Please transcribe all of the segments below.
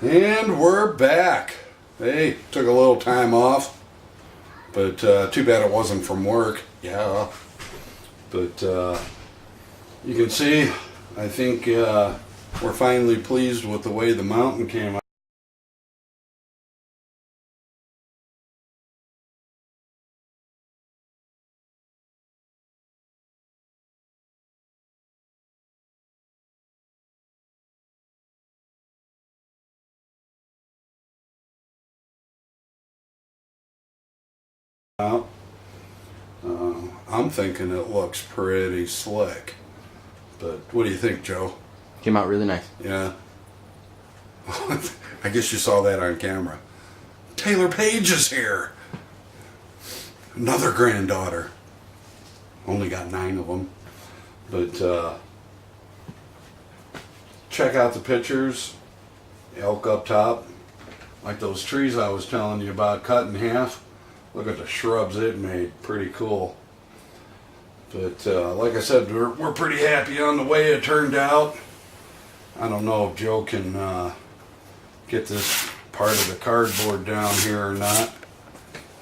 And we're back. Hey, took a little time off, but too bad it wasn't from work. Yeah, but you can see, I think we're finally pleased with the way the mountain came out. I'm thinking it looks pretty slick. But what do you think, Joe? Came out really nice. Yeah. I guess you saw that on camera. Taylor Page is here. Another granddaughter. Only got 9 of them. But check out the pictures. Elk up top. Like those trees I was telling you about cut in half. Look at the shrubs it made. Pretty cool. But like I said, we're pretty happy on the way it turned out. I don't know if Joe can get this part of the cardboard down here or not.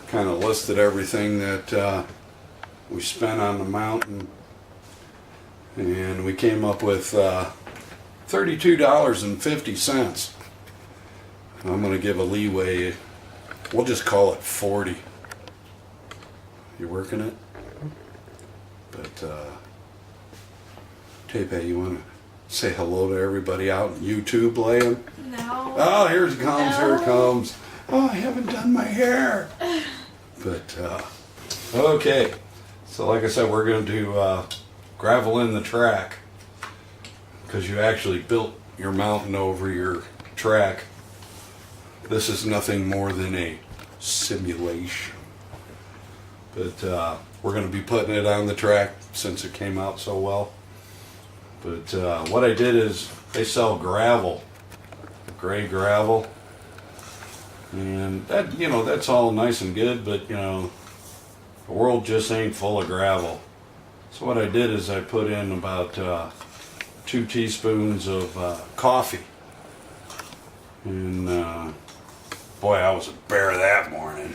Kind of listed everything that we spent on the mountain. And we came up with $32.50. I'm going to give a leeway. We'll just call it 40. You working it? But, Tepe, you want to say hello to everybody out in YouTube land? No. Oh, here it comes, No. here it comes. Oh, I haven't done my hair. But, okay. So like I said, we're going to gravel in the track. Because you actually built your mountain over your track. This is nothing more than a simulation. But we're going to be putting it on the track since it came out so well. But what I did is they sell gravel, gray gravel, and that, you know, that's all nice and good, but you know, the world just ain't full of gravel. So what I did is I put in about 2 teaspoons of coffee, and boy, I was a bear that morning.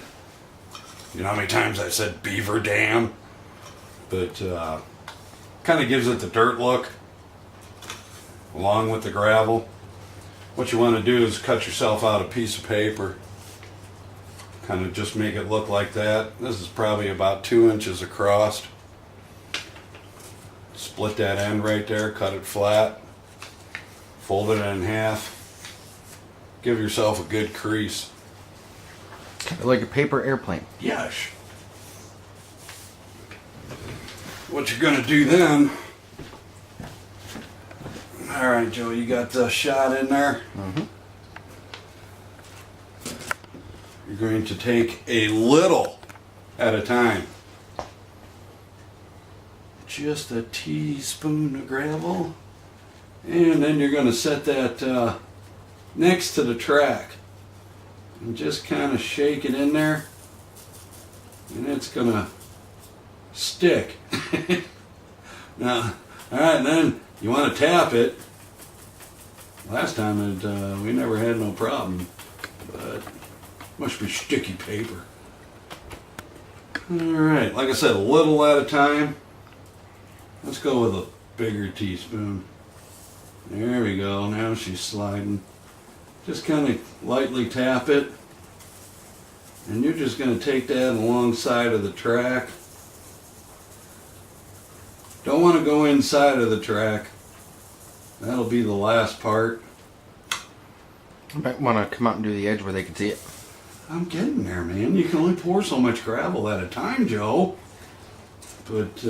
You know how many times I said beaver dam? But kind of gives it the dirt look along with the gravel. What you want to do is cut yourself out a piece of paper. Kind of just make it look like that. This is probably about 2 inches across. Split that end right there, cut it flat. Fold it in half. Give yourself a good crease. Like a paper airplane. Yes. What you're going to do then... All right, Joe, you got the shot in there? Mm-hmm. You're going to take a little at a time. Just a teaspoon of gravel. And then you're going to set that next to the track. And just kind of shake it in there. And it's going to stick. Now, all right, then you want to tap it. Last time we never had no problem. But must be sticky paper. All right, like I said, a little at a time. Let's go with a bigger teaspoon. There we go. Now she's sliding. Just kind of lightly tap it. And you're just going to take that alongside of the track. Don't want to go inside of the track. That'll be the last part. You might want to come out and do the edge where they can see it. I'm getting there, man. You can only pour so much gravel at a time, Joe. But,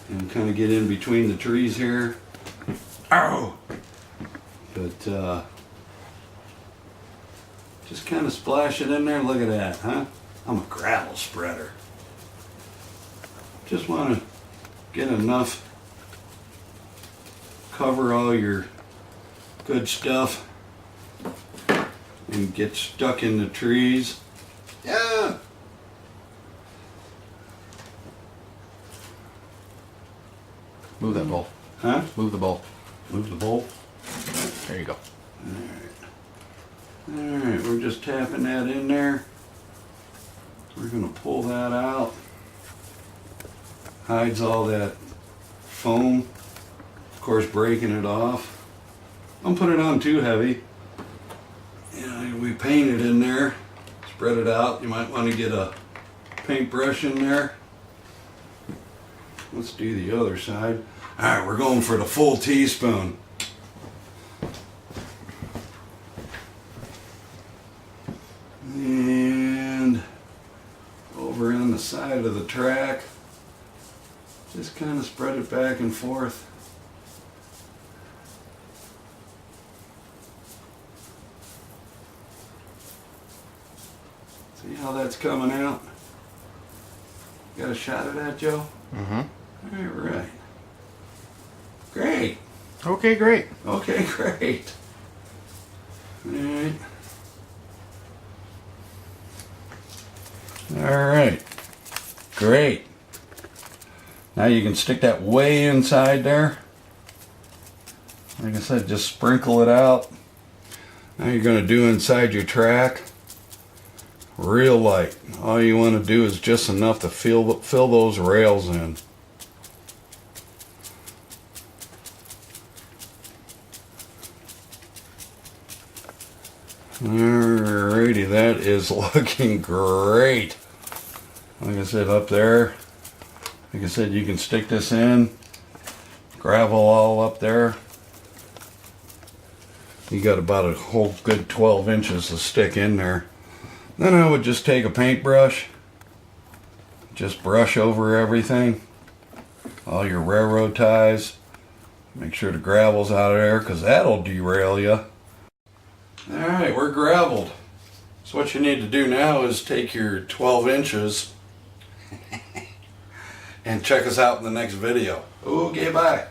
and kind of get in between the trees here. Ow! But, just kind of splash it in there. Look at that, huh? I'm a gravel spreader. Just want to get enough, cover all your good stuff, and get stuck in the trees. Yeah! Move that bowl. Huh? Move the bowl. Move the bowl. There you go. Alright, we're just tapping that in there. We're going to pull that out. Hides all that foam. Of course, breaking it off. Don't put it on too heavy. You know, we painted in there. Spread it out. You might want to get a paintbrush in there. Let's do the other side. Alright, we're going for the full teaspoon. And over on the side of the track, just kind of spread it back and forth. See how that's coming out? Got a shot of that, Joe? Mm-hmm. All right. Great. Okay, great. Okay, great. All right. All right. Great. Now you can stick that way inside there. Like I said, just sprinkle it out. Now you're going to do inside your track. Real light. All you want to do is just enough to fill those rails in. Alrighty, that is looking great. Like I said, up there, like I said, you can stick this in, gravel all up there. You got about a whole good 12 inches to stick in there. Then I would just take a paintbrush, just brush over everything, all your railroad ties. Make sure the gravel's out of there, because that'll derail you. Alright, we're graveled. So what you need to do now is take your 12 inches and check us out in the next video. Okay, bye.